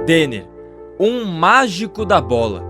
Denner, um mágico da bola,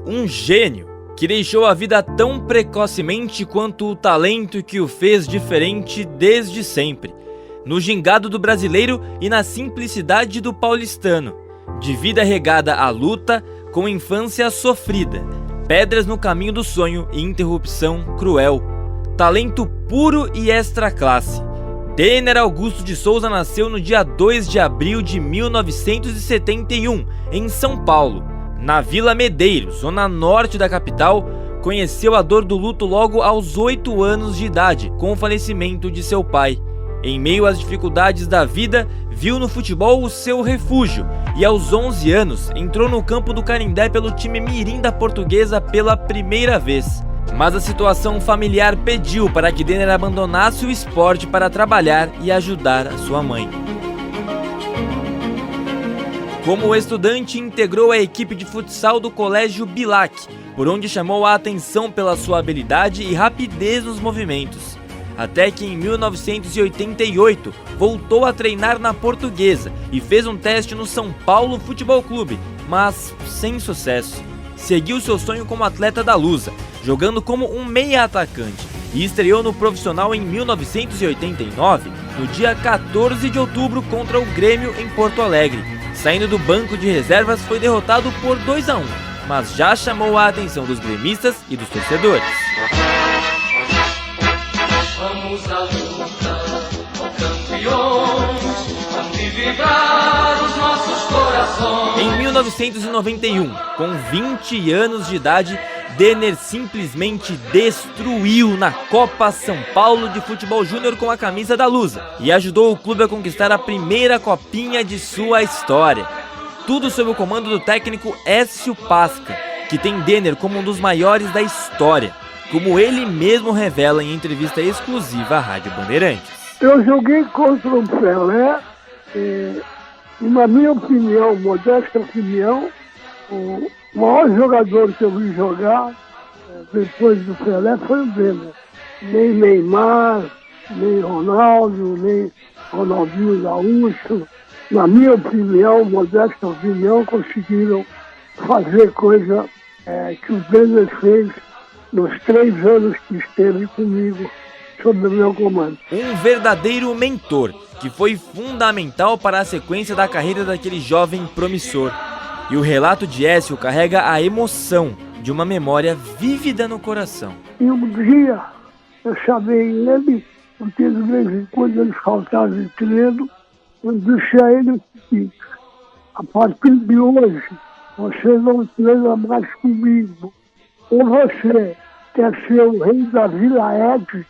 um gênio que deixou a vida tão precocemente quanto o talento que o fez diferente desde sempre, no gingado do brasileiro e na simplicidade do paulistano, de vida regada à luta com infância sofrida, pedras no caminho do sonho e interrupção cruel, talento puro e extra classe. Denner Augusto de Souza nasceu no dia 2 de abril de 1971, em São Paulo. Na Vila Medeiros, zona norte da capital, conheceu a dor do luto logo aos 8 anos de idade, com o falecimento de seu pai. Em meio às dificuldades da vida, viu no futebol o seu refúgio e aos 11 anos entrou no campo do Canindé pelo time mirim da Portuguesa pela primeira vez. Mas a situação familiar pediu para que Denner abandonasse o esporte para trabalhar e ajudar a sua mãe. Como estudante, integrou a equipe de futsal do Colégio Bilac, por onde chamou a atenção pela sua habilidade e rapidez nos movimentos. Até que em 1988 voltou a treinar na Portuguesa e fez um teste no São Paulo Futebol Clube, mas sem sucesso. Seguiu seu sonho como atleta da Lusa, jogando como um meia-atacante, e estreou no profissional em 1989, no dia 14 de outubro contra o Grêmio em Porto Alegre. Saindo do banco de reservas, foi derrotado por 2-1, mas já chamou a atenção dos gremistas e dos torcedores. Vamos à luta, campeões, vamos vibrar os nossos corações. Em 1991, com 20 anos de idade, Denner simplesmente destruiu na Copa São Paulo de Futebol Júnior com a camisa da Lusa e ajudou o clube a conquistar a primeira copinha de sua história. Tudo sob o comando do técnico Écio Pasca, que tem Denner como um dos maiores da história, como ele mesmo revela em entrevista exclusiva à Rádio Bandeirantes. Eu joguei contra o Pelé e, na minha opinião, modesta opinião, o maior jogador que eu vi jogar depois do Pelé foi o Denner. Nem Neymar, nem Ronaldo, nem Ronaldinho Gaúcho, na minha opinião, modesta opinião, conseguiram fazer coisa que o Denner fez nos 3 anos que esteve comigo sob o meu comando. Um verdadeiro mentor, que foi fundamental para a sequência da carreira daquele jovem promissor. E o relato de Écio carrega a emoção de uma memória vívida no coração. E um dia eu chamei ele, porque de vez em quando ele faltava de treino, eu disse a ele o seguinte: a partir de hoje, você não treina mais comigo. Ou você quer ser o rei da Vila Ed,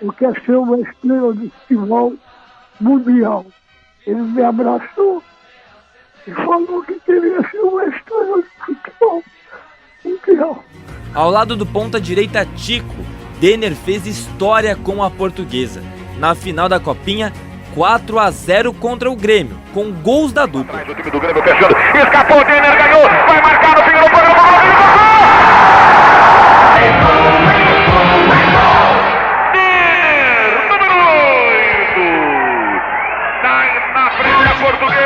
ou quer ser uma estrela de futebol mundial. Ele me abraçou e falou que queria ser uma estrela de futebol mundial. Ao lado do ponta-direita Tico, Denner fez história com a Portuguesa. Na final da Copinha, 4-0 contra o Grêmio, com gols da dupla. O time do Grêmio fechando, escapou, Denner ganhou, vai marcar no fim do programa. Na frente da Portuguesa.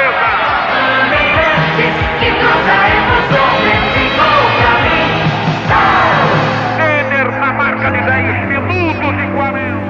Denner na marca de 10 minutos e 40.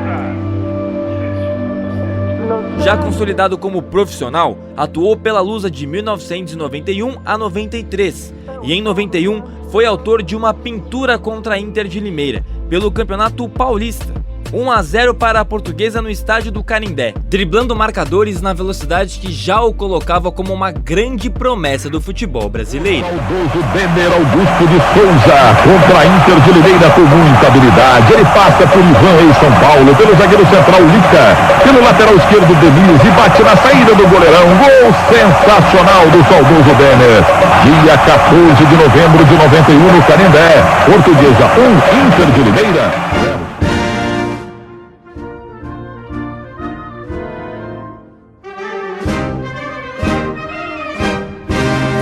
Já consolidado como profissional, atuou pela Lusa de 1991 a 93 e em 91 foi autor de uma pintura contra a Inter de Limeira, pelo Campeonato Paulista. 1-0 para a Portuguesa no estádio do Canindé, driblando marcadores na velocidade que já o colocava como uma grande promessa do futebol brasileiro. Saudoso Denner Augusto de Souza contra a Inter de Limeira com muita habilidade. Ele passa por Ivan Reis São Paulo, pelo zagueiro central Lica, pelo lateral esquerdo Denise e bate na saída do goleirão. Gol sensacional do saudoso Denner. Dia 14 de novembro de 91 no Canindé. Portuguesa 1, Inter de Limeira 0.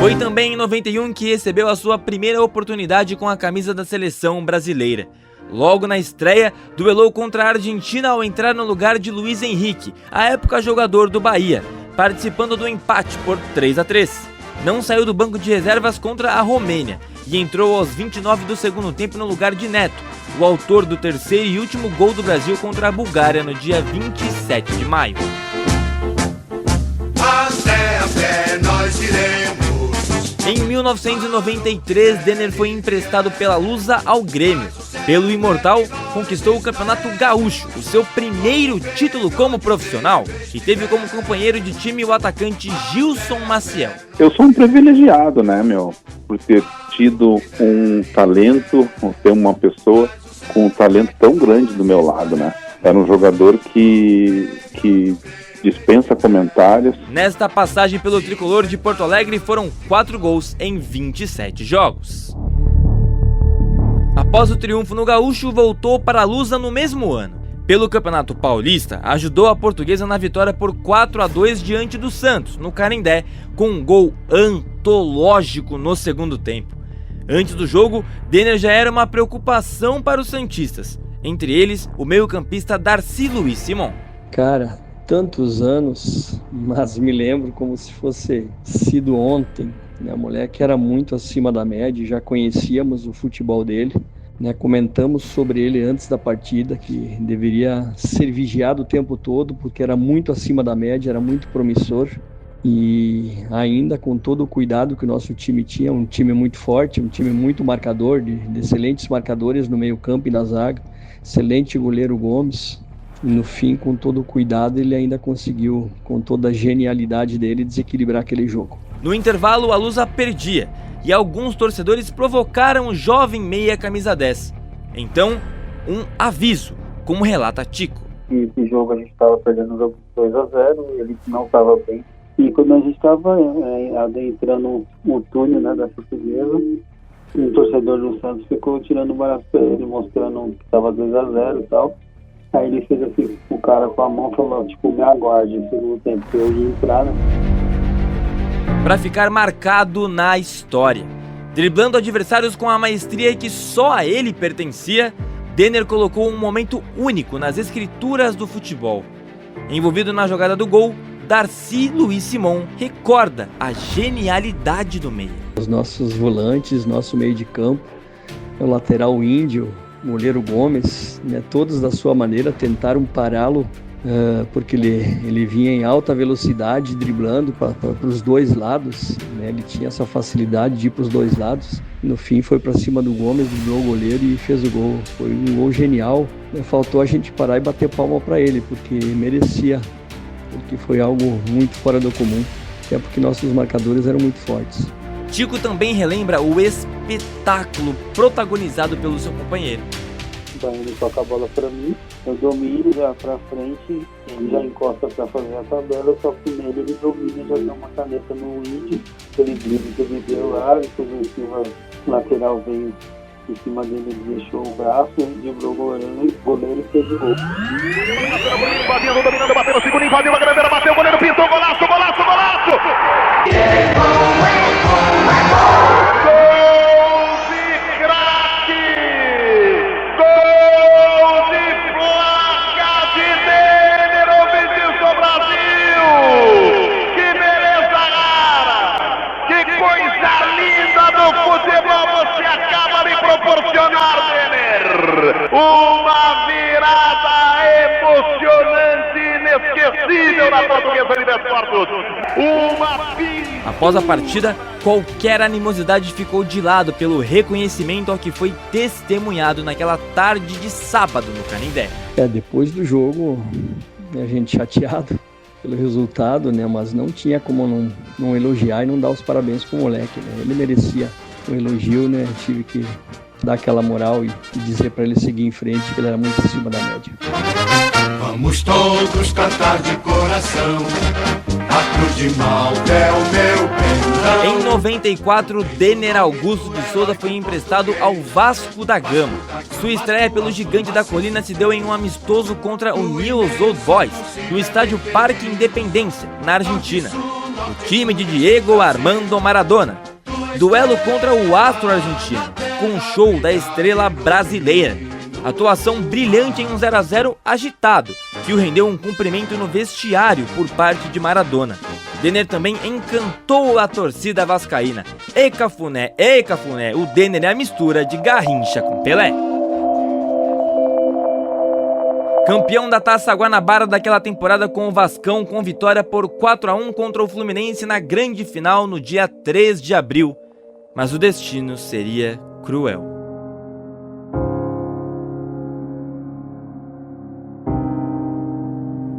Foi também em 91 que recebeu a sua primeira oportunidade com a camisa da seleção brasileira. Logo na estreia, duelou contra a Argentina ao entrar no lugar de Luiz Henrique, à época jogador do Bahia, participando do empate por 3-3. não saiu do banco de reservas contra a Romênia e entrou aos 29 do segundo tempo no lugar de Neto, o autor do terceiro e último gol do Brasil contra a Bulgária no dia 27 de maio. Até nós iremos. Em 1993, Denner foi emprestado pela Lusa ao Grêmio. Pelo Imortal, conquistou o Campeonato Gaúcho, o seu primeiro título como profissional, e teve como companheiro de time o atacante Gilson Maciel. Eu sou um privilegiado, né, por ter tido um talento, ter uma pessoa com um talento tão grande do meu lado, né? Era um jogador que dispensa comentários. Nesta passagem pelo tricolor de Porto Alegre foram 4 gols em 27 jogos. Após o triunfo no Gaúcho, voltou para a Lusa no mesmo ano. Pelo Campeonato Paulista, ajudou a Portuguesa na vitória por 4-2 diante do Santos, no Canindé, com um gol antológico no segundo tempo. Antes do jogo, Denner já era uma preocupação para os santistas, entre eles o meio-campista Darcy Luiz Simon. Cara, tantos anos, mas me lembro como se fosse sido ontem. O moleque era muito acima da média, já conhecíamos o futebol dele, comentamos sobre ele antes da partida, que deveria ser vigiado o tempo todo, porque era muito acima da média, era muito promissor, e ainda com todo o cuidado que o nosso time tinha, um time muito forte, um time muito marcador, de excelentes marcadores no meio campo e na zaga, excelente goleiro Gomes. E no fim, com todo o cuidado, ele ainda conseguiu, com toda a genialidade dele, desequilibrar aquele jogo. No intervalo, a Lusa perdia e alguns torcedores provocaram o jovem meia camisa 10. Então, um aviso, como relata Tico. Esse jogo a gente estava perdendo o jogo 2-0, ele não estava bem. E quando a gente estava adentrando o túnel, da Portuguesa, um torcedor do Santos ficou tirando o braço para ele, mostrando que estava 2-0 e tal. Aí ele fez assim, o cara com a mão falou, me aguarde no segundo tempo, que eu ia entrar, Para ficar marcado na história. Driblando adversários com a maestria que só a ele pertencia, Denner colocou um momento único nas escrituras do futebol. Envolvido na jogada do gol, Darcy Luiz Simon recorda a genialidade do meio. Os nossos volantes, nosso meio de campo, o lateral índio, o goleiro Gomes, todos da sua maneira tentaram pará-lo, porque ele vinha em alta velocidade, driblando para os dois lados, ele tinha essa facilidade de ir para os dois lados. No fim foi para cima do Gomes, driblou o goleiro e fez o gol. Foi um gol genial, faltou a gente parar e bater palma para ele, porque merecia, porque foi algo muito fora do comum, até porque nossos marcadores eram muito fortes. Tico também relembra o espetáculo protagonizado pelo seu companheiro. Ele toca a bola para mim, eu domino já para frente, ele já encosta para fazer a tabela, só que nele ele domina, já deu uma caneta no índio, ele drible que ele deu lá, depois em cima, o lateral veio em cima dele, ele deixou o braço, ele driblou o goleiro e fez o gol. Dominando, bateu no segundo, invadiu a grande área, bateu o goleiro, pintou, golaço, golaço, golaço! É gol! Uma virada emocionante, inesquecível na Portuguesa de Desportos. Após a partida, qualquer animosidade ficou de lado pelo reconhecimento ao que foi testemunhado naquela tarde de sábado no Canindé. Depois do jogo, a gente chateado pelo resultado, mas não tinha como não elogiar e não dar os parabéns pro moleque, Ele merecia um elogio, Tive que dar aquela moral e dizer para ele seguir em frente, que ele era muito acima da média. Vamos todos cantar de coração, a cruz de Malta é o meu perdão. Em 94, Denner Augusto de Souza foi emprestado ao Vasco da Gama. Sua estreia pelo Gigante da Colina se deu em um amistoso contra o Newell's Old Boys, no estádio Parque Independência, na Argentina. O time de Diego Armando Maradona. Duelo contra o astro argentino, com um show da estrela brasileira. Atuação brilhante em um 0-0 agitado, que o rendeu um cumprimento no vestiário por parte de Maradona. Denner também encantou a torcida vascaína. Ei Cafuné, o Denner é a mistura de Garrincha com Pelé. Campeão da Taça Guanabara daquela temporada com o Vascão, com vitória por 4-1 contra o Fluminense na grande final no dia 3 de abril. Mas o destino seria cruel.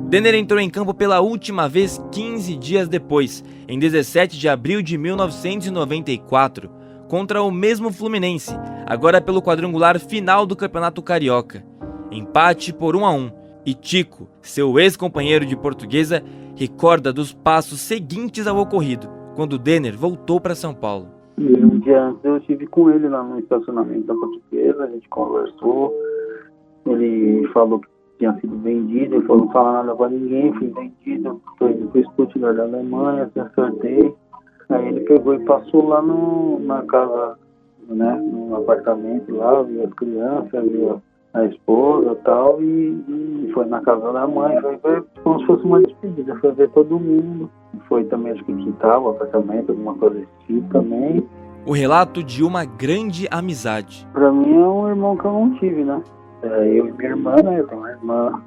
Denner entrou em campo pela última vez 15 dias depois, em 17 de abril de 1994, contra o mesmo Fluminense, agora pelo quadrangular final do Campeonato Carioca. Empate por 1-1, e Tico, seu ex-companheiro de Portuguesa, recorda dos passos seguintes ao ocorrido, quando Denner voltou para São Paulo. E um dia antes eu estive com ele lá no estacionamento da Portuguesa, a gente conversou, ele falou que tinha sido vendido, ele falou: não fala nada pra ninguém, fui vendido, estou indo pro Stuttgart da Alemanha, acertei. Aí ele pegou e passou lá na casa, né, no apartamento lá, viu as crianças, viu a esposa e tal, e foi na casa da mãe, foi ver como se fosse uma despedida, foi ver todo mundo, foi também, acho que quintal, apartamento, alguma coisa desse tipo também. O relato de uma grande amizade. Pra mim é um irmão que eu não tive, né? Eu e minha irmã, né? Eu tenho uma irmã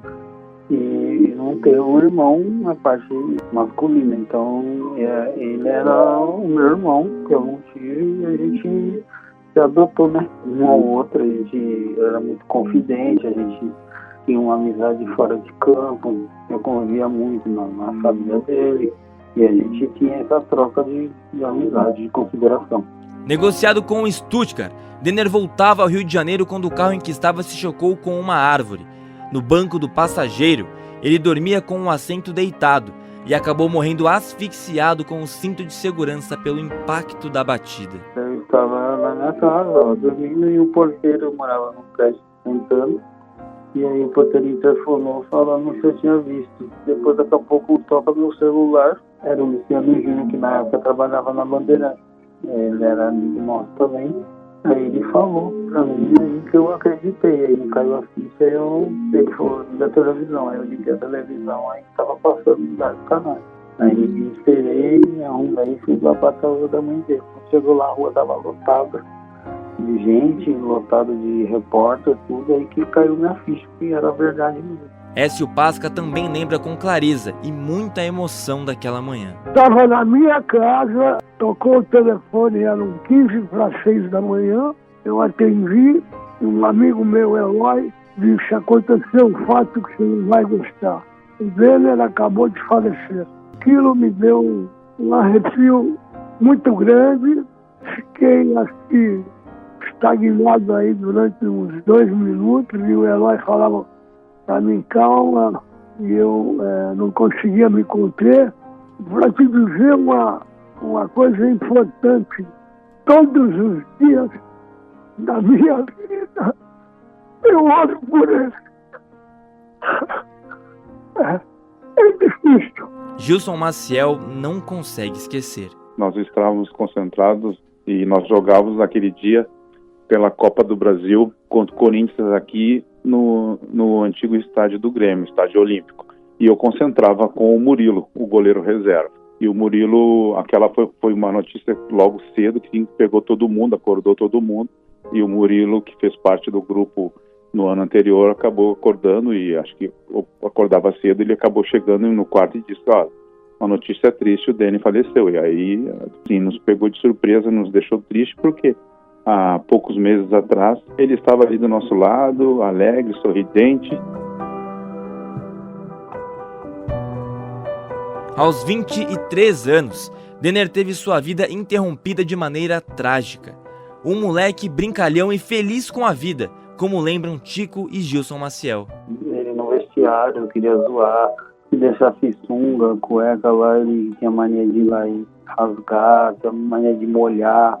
e não tenho um irmão na parte masculina. Então, ele era o meu irmão, que eu não tive, e a gente se adotou, né? Um ao outro, a gente era muito confidente, a gente tinha uma amizade fora de campo, eu convivia muito na família dele, e a gente tinha essa troca de amizade, de consideração. Negociado com o Stuttgart, Denner voltava ao Rio de Janeiro quando o carro em que estava se chocou com uma árvore. No banco do passageiro, ele dormia com o assento deitado e acabou morrendo asfixiado com o cinto de segurança pelo impacto da batida. Eu estava na minha casa, dormindo, e o porteiro morava num prédio sentando. E aí o porteiro interfonou falando se eu tinha visto. Depois, daqui a pouco, toca meu celular. Era o Luciano Júnior, que na época trabalhava na Bandeirante. Ele era amigo nosso também. Aí ele falou pra mim, aí que eu acreditei. Aí caiu a ficha, ele falou da televisão. Aí eu liguei a televisão, aí tava passando em vários canais. Aí me esperei, me arrumei e fui lá pra casa da mãe dele. Quando chegou lá, a rua tava lotada de gente, lotada de repórter, tudo. Aí que caiu minha ficha, que era verdade mesmo. Écio Pasca também lembra com clareza e muita emoção daquela manhã. Estava na minha casa, tocou o telefone, eram 15:06 da manhã, eu atendi, um amigo meu, Eloy, disse: aconteceu um fato que você não vai gostar. O Denner acabou de falecer. Aquilo me deu um arrepio muito grande, fiquei assim, estagnado aí durante uns 2 minutos, e o Eloy falava para mim: calma, e eu não conseguia me conter. Para te dizer uma coisa importante: todos os dias da minha vida eu oro por ele. É difícil. Gilson Maciel não consegue esquecer. Nós estávamos concentrados e nós jogávamos naquele dia pela Copa do Brasil contra o Corinthians aqui no antigo estádio do Grêmio, estádio Olímpico. E eu concentrava com o Murilo, o goleiro reserva. E o Murilo, aquela foi uma notícia logo cedo que pegou todo mundo, acordou todo mundo. E o Murilo, que fez parte do grupo no ano anterior, acabou acordando, e acho que acordava cedo, ele acabou chegando no quarto e disse: uma notícia triste, o Denner faleceu. E aí, assim, nos pegou de surpresa, nos deixou triste, porque há poucos meses atrás ele estava ali do nosso lado, alegre, sorridente. Aos 23 anos, Denner teve sua vida interrompida de maneira trágica. Um moleque brincalhão e feliz com a vida, como lembram Tico e Gilson Maciel. Ele no vestiário queria zoar, se deixasse sunga, cueca lá, ele tinha mania de ir lá e rasgar, tinha mania de molhar,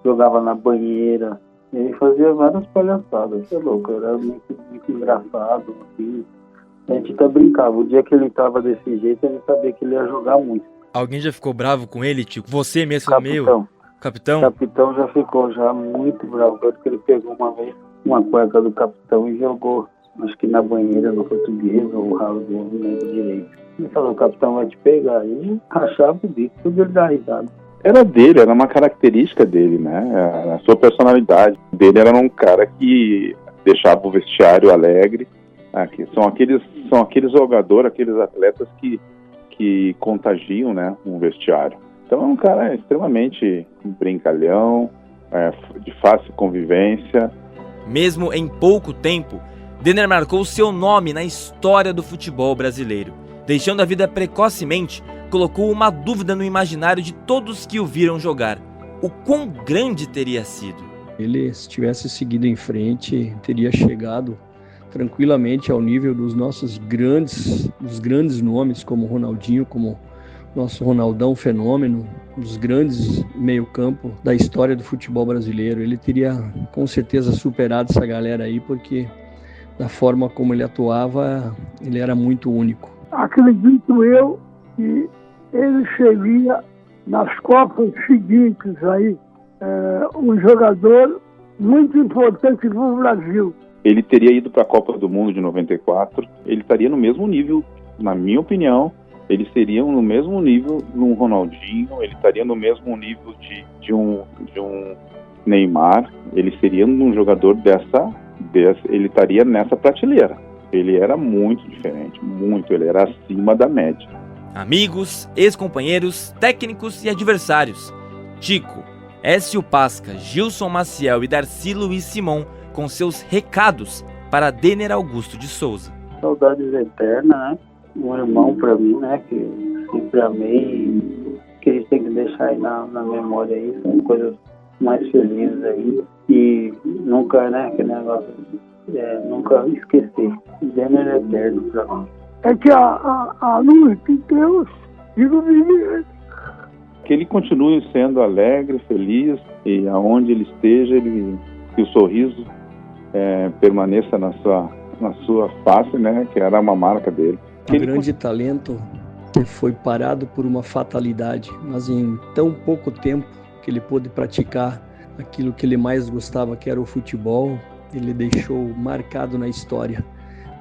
jogava na banheira. Ele fazia várias palhaçadas, você é louco, era muito engraçado, assim. A gente até brincava, o dia que ele tava desse jeito, ele sabia que ele ia jogar muito. Alguém já ficou bravo com ele, Tico? Você mesmo? Capitão. Capitão? O capitão já ficou muito bravo, porque ele pegou uma vez uma cueca do capitão e jogou, acho que na banheira, no Português, ou o ralo dele, não lembro direito. Ele falou, o capitão vai te pegar. E rachava o bico, tudo ele dá risada. Era dele, era uma característica dele, né? A sua personalidade dele era um cara que deixava o vestiário alegre. São aqueles jogadores, aqueles atletas que contagiam, né, um vestiário. Então é um cara extremamente brincalhão, de fácil convivência. Mesmo em pouco tempo, Denner marcou seu nome na história do futebol brasileiro. Deixando a vida precocemente, colocou uma dúvida no imaginário de todos que o viram jogar. O quão grande teria sido? Ele, se tivesse seguido em frente, teria chegado tranquilamente ao nível dos nossos grandes nomes, como Ronaldinho, como nosso Ronaldão Fenômeno, dos grandes meio-campo da história do futebol brasileiro. Ele teria com certeza superado essa galera aí, porque da forma como ele atuava, ele era muito único. Acredito eu que ele seria, nas Copas seguintes aí, um jogador muito importante para o Brasil. Ele teria ido para a Copa do Mundo de 94, ele estaria no mesmo nível, na minha opinião, eles seriam no mesmo nível de um Ronaldinho, ele estaria no mesmo nível de um Neymar, ele seria um jogador ele estaria nessa prateleira. Ele era muito diferente, ele era acima da média. Amigos, ex-companheiros, técnicos e adversários. Tico, Écio Pasca, Gilson Maciel e Darcy Luiz Simon com seus recados para Denner Augusto de Souza. Saudades eternas, né? Um irmão para mim, né? Que sempre amei, que a gente tem que deixar aí na memória aí, são coisas mais felizes aí. E nunca, né? Aquele negócio, nunca esquecer. Denner é eterno para mim. É que a luz de Deus ilumine ele. Que ele continue sendo alegre, feliz, e aonde ele esteja, que o sorriso permaneça na sua face, né, que era uma marca dele. Um grande talento que foi parado por uma fatalidade, mas em tão pouco tempo que ele pôde praticar aquilo que ele mais gostava, que era o futebol, ele deixou marcado na história.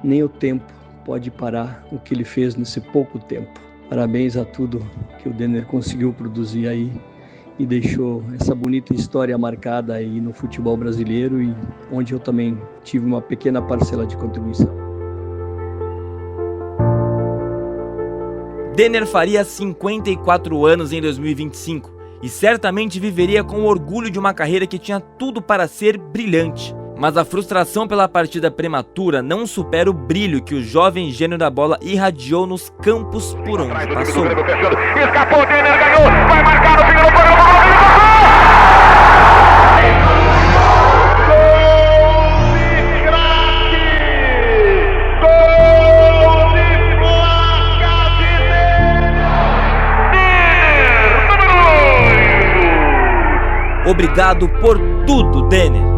Nem o tempo pode parar o que ele fez nesse pouco tempo. Parabéns a tudo que o Denner conseguiu produzir aí e deixou essa bonita história marcada aí no futebol brasileiro, e onde eu também tive uma pequena parcela de contribuição. Denner faria 54 anos em 2025 e certamente viveria com o orgulho de uma carreira que tinha tudo para ser brilhante. Mas a frustração pela partida prematura não supera o brilho que o jovem gênio da bola irradiou nos campos por onde passou. Escapou, Denner ganhou, vai marcar no fim do programa. Obrigado por tudo, Denner.